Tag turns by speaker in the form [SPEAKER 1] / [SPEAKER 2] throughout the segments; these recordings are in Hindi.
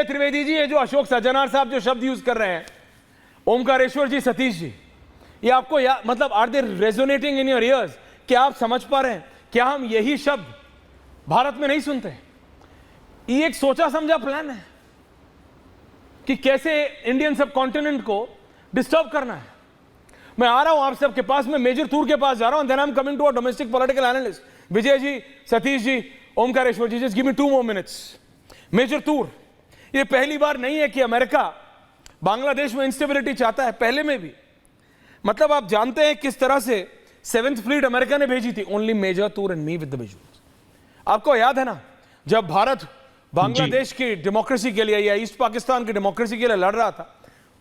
[SPEAKER 1] विजय त्रिवेदी जी, ये जो अशोक सज्जनार साहब जो शब्द यूज कर रहे हैं, ओमकारेश्वर जी, सतीश जी, ये आपको मतलब are they resonating in your ears? क्या आप समझ पा रहे हैं? क्या हम यही शब्द भारत में नहीं सुनते? ये एक सोचा समझा प्लान है कि कैसे इंडियन सब कॉन्टिनेंट को डिस्टर्ब करना है। मैं आ रहा हूं आप सबके पास, मैं मेजर तूर के पास जा रहा हूं, then I am coming to a domestic political analyst. Vijay ji, Satish ji, Omkareshwar ji, just give me 2 more minutes। Major तूर, ये पहली बार नहीं है कि अमेरिका बांग्लादेश में इंस्टेबिलिटी चाहता है, पहले में भी। मतलब आप जानते हैं किस तरह से 7th फ्लीट अमेरिका ने भेजी थी। Only major Toor and me with the visuals. आपको याद है ना, जब भारत बांग्लादेश की डेमोक्रेसी के लिए या ईस्ट पाकिस्तान की डेमोक्रेसी के लिए लड़ रहा था,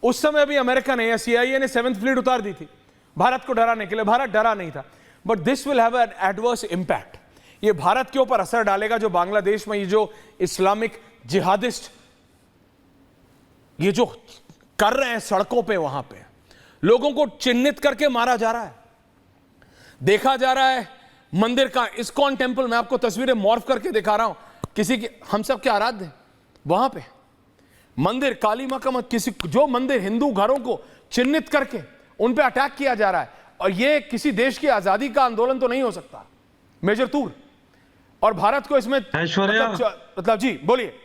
[SPEAKER 1] उस समय भी अमेरिका ने या CIA ने 7th फ्लीट उतार दी थी भारत को डराने के लिए। भारत डरा नहीं था। But this will have an adverse impact. ये भारत के ऊपर असर डालेगा, जो बांग्लादेश में ये जो इस्लामिक जिहादिस्ट ये जो कर रहे हैं सड़कों पे, वहां पे लोगों को चिन्हित करके मारा जा रहा है, देखा जा रहा है। मंदिर का इस्कॉन टेम्पल, मैं आपको तस्वीरें मॉर्फ करके दिखा रहा हूं, किसी के हम सब के आराध्य वहां पे मंदिर, काली मां का किसी जो मंदिर, हिंदू घरों को चिन्हित करके उन पे अटैक किया जा रहा है। और ये किसी देश की आजादी का आंदोलन तो नहीं हो सकता, मेजर तूर। और भारत को इसमें
[SPEAKER 2] ऐश्वर्या,
[SPEAKER 1] मतलब जी बोलिए।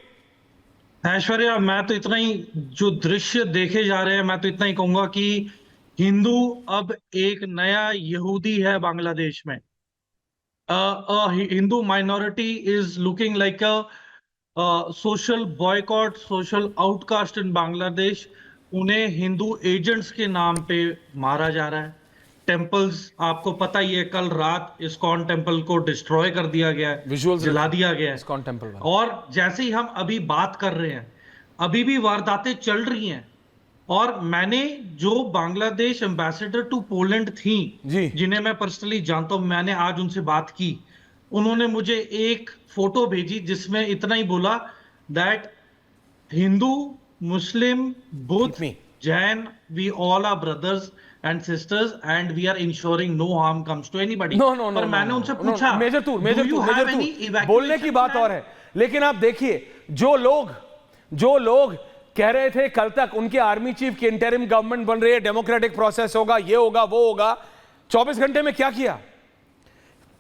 [SPEAKER 2] ऐश्वर्या, मैं तो इतना ही, जो दृश्य देखे जा रहे हैं, मैं तो इतना ही कहूंगा कि हिंदू अब एक नया यहूदी है बांग्लादेश में। Hindu minority is looking like a social boycott, social outcast in Bangladesh. उन्हें हिंदू एजेंट्स के नाम पे मारा जा रहा है। टेम्पल्स, आपको पता ही है, कल रात इस्कॉन टेम्पल को डिस्ट्रॉय कर दिया गया है, जला दिया गया है
[SPEAKER 1] इस्कॉन टेम्पल।
[SPEAKER 2] और जैसे ही हम अभी बात कर रहे हैं, अभी भी वारदातें चल रही हैं। और मैंने जो बांग्लादेश एम्बेसडर टू पोलैंड थी, जिन्हें मैं पर्सनली जानता हूं, मैंने आज उनसे बात की। उन्होंने मुझे एक फोटो भेजी जिसमें इतना ही बोला that Hindu, Muslim, Buddh, Jain, we all are brothers and sisters and we are insuring no harm comes to anybody. पर मैंने उनसे पूछा,
[SPEAKER 1] मेजर तूर बोलने की बात और है, लेकिन आप देखिए जो लोग कह रहे थे कल तक उनके आर्मी चीफ की इंटरिम गवर्नमेंट बन रही है, डेमोक्रेटिक प्रोसेस होगा, ये होगा, वो होगा, 24 घंटे में क्या किया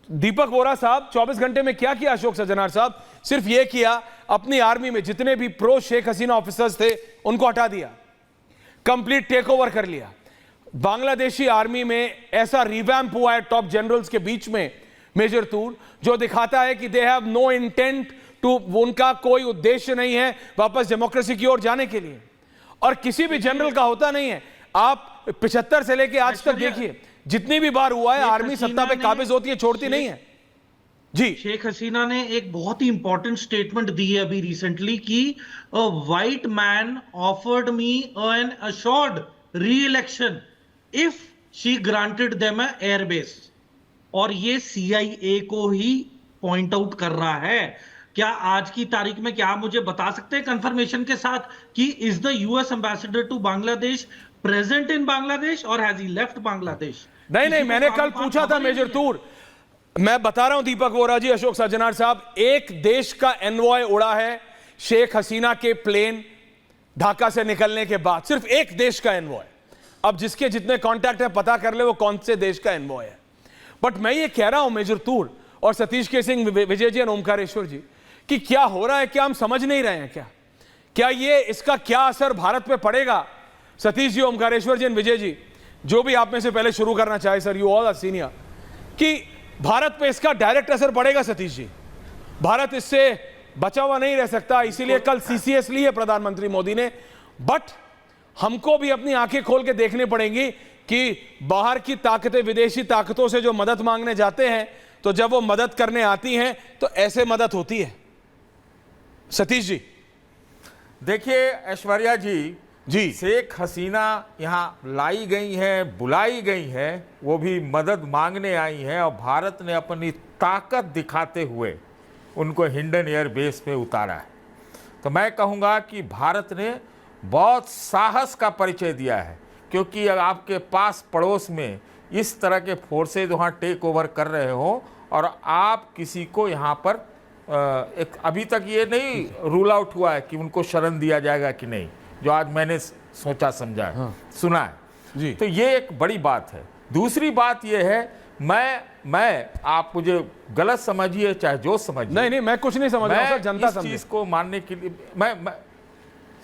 [SPEAKER 1] दीपक वोरा साहब? 24 घंटे में क्या किया अशोक सज्जनार साहब? सिर्फ ये किया, अपनी आर्मी में जितने भी प्रो शेख हसीना ऑफिसर्स थे उनको हटा दिया, कंप्लीट टेक ओवर कर लिया। बांग्लादेशी आर्मी में ऐसा रिवैम्प हुआ है टॉप जनरल्स के बीच में, मेजर तूर, जो दिखाता है कि they have no intent to, उनका कोई उद्देश्य नहीं है वापस डेमोक्रेसी की ओर जाने के लिए। और किसी भी जनरल का होता नहीं है। आप 75 से लेके आज तक देखिए, जितनी भी बार हुआ है, आर्मी सत्ता पे काबिज होती है, छोड़ती नहीं है। जी,
[SPEAKER 2] शेख हसीना ने एक बहुत ही इंपॉर्टेंट स्टेटमेंट दी है अभी रिसेंटली कि a white man offered me an assured re-election if she granted them a airbase. और ये CIA को ही पॉइंट आउट कर रहा है। क्या आज की तारीख में, क्या आप मुझे बता सकते हैं कंफर्मेशन के साथ कि is the US ambassador to Bangladesh present in Bangladesh और हैज ही लेफ्ट बांग्लादेश?
[SPEAKER 1] नहीं, मैंने कल पूछा था मेजर तूर, मैं बता रहा हूं दीपक वोरा जी, अशोक सज्जनार साहब, एक देश का एनवॉय उड़ा है शेख हसीना के प्लेन ढाका से निकलने के बाद, सिर्फ एक देश का एनवॉय। अब जिसके जितने कांटेक्ट है पता कर ले वो कौन से देश का एनवॉय है। बट मैं ये कह रहा हूं मेजर तूर और सतीश के सिंह, विजय जी और ओमकारेश्वर जी, कि क्या हो रहा है, क्या हम समझ नहीं रहे हैं? क्या ये, इसका क्या असर भारत पे पड़ेगा? सतीश जी, ओमकारेश्वर जी, विजय जी, जो भी आप में से पहले शुरू करना चाहे, sir, you all are senior, कि भारत पे इसका डायरेक्ट असर पड़ेगा? सतीश जी, भारत इससे बचा हुआ नहीं रह सकता, इसीलिए कल CCS ली है प्रधानमंत्री मोदी ने। बट हमको भी अपनी आंखें खोल के देखने पड़ेंगी कि बाहर की ताकतें, विदेशी ताकतों से जो मदद मांगने जाते हैं, तो जब वो मदद करने आती हैं तो ऐसे मदद होती है। सतीश जी,
[SPEAKER 3] देखिए ऐश्वर्या जी, शेख हसीना यहाँ लाई गई है, बुलाई गई है, वो भी मदद मांगने आई है, और भारत ने अपनी ताकत दिखाते हुए उनको हिंडन एयर बेस पे उतारा है। तो मैं कहूँगा कि भारत ने बहुत साहस का परिचय दिया है, क्योंकि अगर आपके पास पड़ोस में इस तरह के फोर्सेज वहाँ टेक ओवर कर रहे हो और आप किसी को यहाँ पर एक अभी तक ये नहीं रूल आउट हुआ है कि उनको शरण दिया जाएगा कि नहीं, जो आज मैंने सोचा समझा है, सुना है
[SPEAKER 1] जी।
[SPEAKER 3] तो ये एक बड़ी बात है। दूसरी बात ये है, मैं आप मुझे गलत समझिए चाहे जो समझिए,
[SPEAKER 1] नहीं मैं कुछ नहीं समझ रहा हूं सर, जनता
[SPEAKER 3] इस चीज को मानने के लिए मैं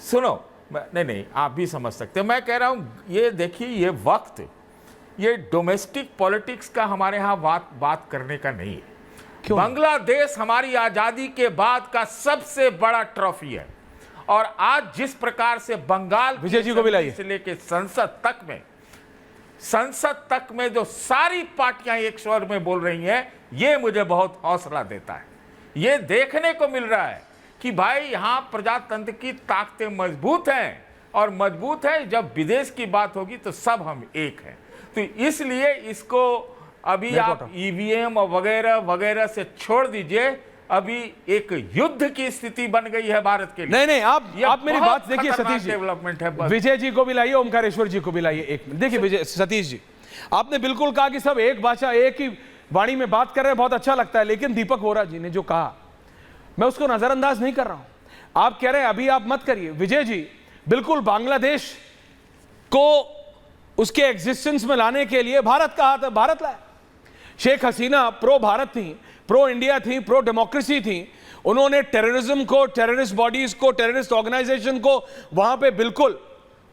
[SPEAKER 3] सुनो, नहीं आप भी समझ सकते हैं। मैं कह रहा हूं ये देखिए, ये वक्त ये डोमेस्टिक पॉलिटिक्स का हमारे यहाँ बात करने का नहीं है।
[SPEAKER 1] क्यों?
[SPEAKER 3] बांग्लादेश हमारी आजादी के बाद का सबसे बड़ा ट्रॉफी है, और आज जिस प्रकार से बंगाल
[SPEAKER 1] विजय जी को भी लाइए
[SPEAKER 3] से लेकर संसद तक में जो सारी पार्टियां एक स्वर में बोल रही हैं, ये मुझे बहुत हौसला देता है। ये देखने को मिल रहा है कि भाई यहाँ प्रजातंत्र की ताकतें मजबूत हैं, और मजबूत है जब विदेश की बात होगी तो सब हम एक हैं। तो इसलिए इसको अभी आप ईवीएम और वगैरह वगैरह से छोड़ दीजिए। अभी एक युद्ध की स्थिति बन गई है भारत के लिए।
[SPEAKER 1] नहीं आप मेरी बात देखिए सतीश जी,
[SPEAKER 3] डेवलपमेंट है।
[SPEAKER 1] विजय जी को भी लाइए, ओमकारेश्वर जी को भी लाइए। एक मिनट देखिए विजय, सतीश जी आपने बिल्कुल कहा कि सब एक भाषा एक ही वाणी में बात कर रहे हैं, बहुत अच्छा लगता है, लेकिन दीपक वोरा जी ने जो कहा मैं उसको नजरअंदाज नहीं कर रहा हूं। आप कह रहे हैं अभी आप मत करिए, विजय जी बिल्कुल बांग्लादेश को उसके एग्जिस्टेंस में लाने के लिए भारत का हाथ है, भारत लाया। शेख हसीना प्रो भारत थी, प्रो इंडिया थी, प्रो डेमोक्रेसी थी। उन्होंने टेररिज्म को, टेररिस्ट बॉडीज को, टेररिस्ट ऑर्गेनाइजेशन को वहां पे बिल्कुल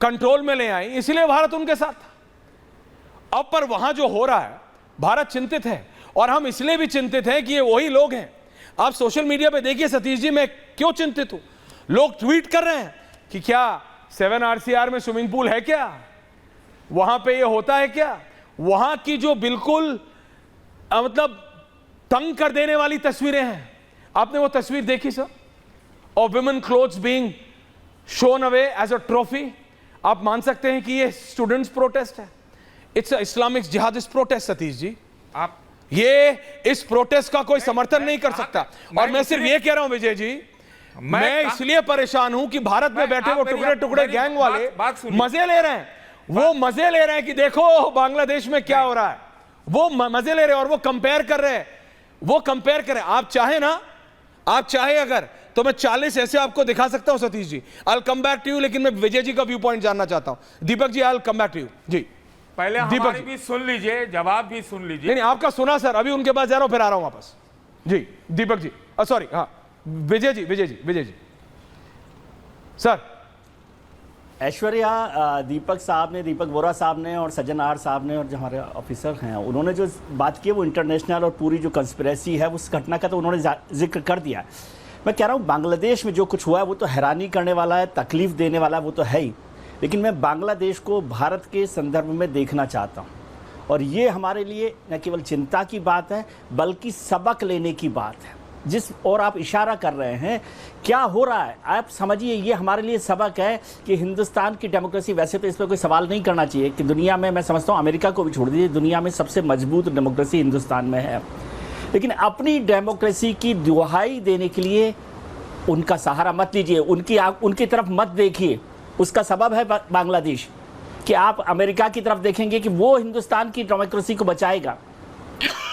[SPEAKER 1] कंट्रोल में ले आई, इसलिए भारत उनके साथ था। अब पर वहां जो हो रहा है, भारत चिंतित है, और हम इसलिए भी चिंतित हैं कि ये वही लोग हैं। आप सोशल मीडिया पे देखिए सतीश जी, मैं क्यों चिंतित हूं, लोग ट्वीट कर रहे हैं कि क्या 7 RCR में स्विमिंग पूल है क्या, वहां पे ये होता है क्या। वहां की जो बिल्कुल मतलब तंग कर देने वाली तस्वीरें हैं, आपने वो तस्वीर देखी सर, और women clothes being shown away as a trophy. आप मान सकते हैं कि ये स्टूडेंट्स प्रोटेस्ट है, it's a Islamic jihadist protest. Satish ji
[SPEAKER 3] आप
[SPEAKER 1] ये इस प्रोटेस्ट का कोई समर्थन नहीं कर सकता। और मैं सिर्फ ये कह रहा हूं विजय जी, मैं इसलिए परेशान हूं कि भारत में बैठे वो टुकड़े टुकड़े गैंग वाले मजे ले रहे हैं। वो मजे ले रहे हैं कि देखो बांग्लादेश में क्या हो रहा है, वो मजे ले रहे हैं और वो कंपेयर कर रहे हैं, वो कंपेयर करें। आप चाहे ना, आप चाहे अगर तो मैं 40 ऐसे आपको दिखा सकता हूं Satish ji. I will come back to you, लेकिन मैं विजय जी का व्यू पॉइंट जानना चाहता हूं। Deepak ji I will come back to you ji.
[SPEAKER 3] पहले हमारी भी सुन लीजिए, जवाब भी सुन लीजिए।
[SPEAKER 1] नहीं आपका सुना सर, अभी उनके पास जा रहा हूं, फिर आ रहा हूं वापस जी। दीपक जी सॉरी, हाँ विजय जी सर।
[SPEAKER 4] ऐश्वर्या, दीपक साहब ने, दीपक वोरा साहब ने और सज्जन आर साहब ने और जो हमारे ऑफिसर हैं, उन्होंने जो बात की है वो इंटरनेशनल और पूरी जो कंस्पिरेसी है उस घटना का तो उन्होंने जिक्र कर दिया। मैं कह रहा हूँ बांग्लादेश में जो कुछ हुआ है वो तो हैरानी करने वाला है, तकलीफ देने वाला है, वो तो है ही, लेकिन मैं बांग्लादेश को भारत के संदर्भ में देखना चाहता हूँ। और ये हमारे लिए न केवल चिंता की बात है बल्कि सबक लेने की बात है, जिस और आप इशारा कर रहे हैं क्या हो रहा है। आप समझिए ये हमारे लिए सबक है कि हिंदुस्तान की डेमोक्रेसी, वैसे तो इस पर कोई सवाल नहीं करना चाहिए कि दुनिया में, मैं समझता हूँ अमेरिका को भी छोड़ दीजिए, दुनिया में सबसे मजबूत डेमोक्रेसी हिंदुस्तान में है, लेकिन अपनी डेमोक्रेसी की दुहाई देने के लिए उनका सहारा मत लीजिए, उनकी तरफ मत देखिए। उसका सबब है बांग्लादेश, कि आप अमेरिका की तरफ देखेंगे कि वो हिंदुस्तान की डेमोक्रेसी को बचाएगा,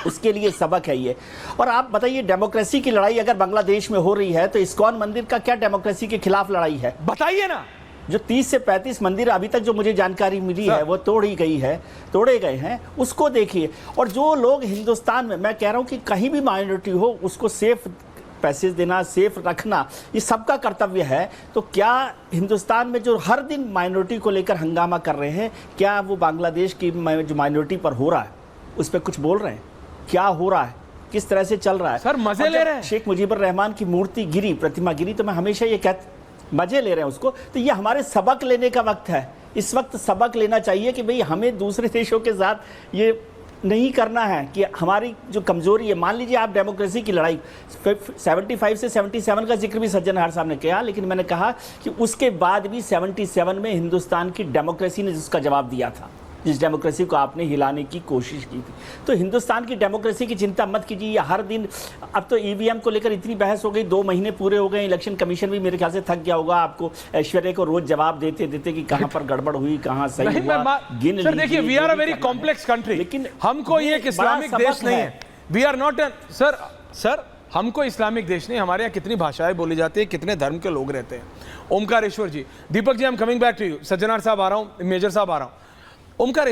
[SPEAKER 4] उसके लिए सबक है ये। और आप बताइए, डेमोक्रेसी की लड़ाई अगर बांग्लादेश में हो रही है तो इस्कॉन मंदिर का क्या डेमोक्रेसी के खिलाफ लड़ाई है,
[SPEAKER 1] बताइए ना।
[SPEAKER 4] जो 30 से 35 मंदिर अभी तक जो मुझे जानकारी मिली है वो तोड़े गए हैं, उसको देखिए। और जो लोग हिंदुस्तान में, मैं कह रहा हूँ कि कहीं भी माइनॉरिटी हो उसको सेफ पैसेज देना, सेफ रखना, ये सबका कर्तव्य है। तो क्या हिंदुस्तान में जो हर दिन माइनॉरिटी को लेकर हंगामा कर रहे हैं, क्या वो बांग्लादेश की जो माइनॉरिटी पर हो रहा है उस पर कुछ बोल रहे हैं? क्या हो रहा है, किस तरह से चल रहा है?
[SPEAKER 1] सर मजे ले रहे हैं।
[SPEAKER 4] शेख मुजीबुर रहमान की मूर्ति गिरी, प्रतिमा गिरी, तो मैं हमेशा ये मजे ले रहे हैं उसको। तो ये हमारे सबक लेने का वक्त है, इस वक्त सबक लेना चाहिए कि भाई हमें दूसरे देशों के साथ ये नहीं करना है कि हमारी जो कमजोरी है। मान लीजिए आप डेमोक्रेसी की लड़ाई 75 से 77 का जिक्र भी सज्जन हार साहब ने किया, लेकिन मैंने कहा कि उसके बाद भी 77 में हिंदुस्तान की डेमोक्रेसी ने जिसका जवाब दिया था, जिस डेमोक्रेसी को आपने हिलाने की कोशिश की थी। तो हिंदुस्तान की डेमोक्रेसी की चिंता मत कीजिए। हर दिन अब तो ईवीएम को लेकर इतनी बहस हो गई, 2 महीने पूरे हो गए, इलेक्शन कमीशन भी मेरे ख्याल से थक गया होगा आपको, ऐश्वर्या को रोज जवाब देते देते कि कहां पर गड़बड़ हुई, कहां सही हुआ, गिन
[SPEAKER 1] सर देखिए, we are a very complex country, लेकिन हमको ये एक इस्लामिक देश नहीं है। वी आर नॉट सर हमको इस्लामिक देश नहीं, हमारे यहाँ कितनी भाषाएं बोली जाती है, कितने धर्म के लोग रहते हैं। Omkareshwar ji, Deepak ji, I am coming back to you. Sajjanar साहब आ रहा हूँ, मेजर साहब आ रहा हूँ। ओमकार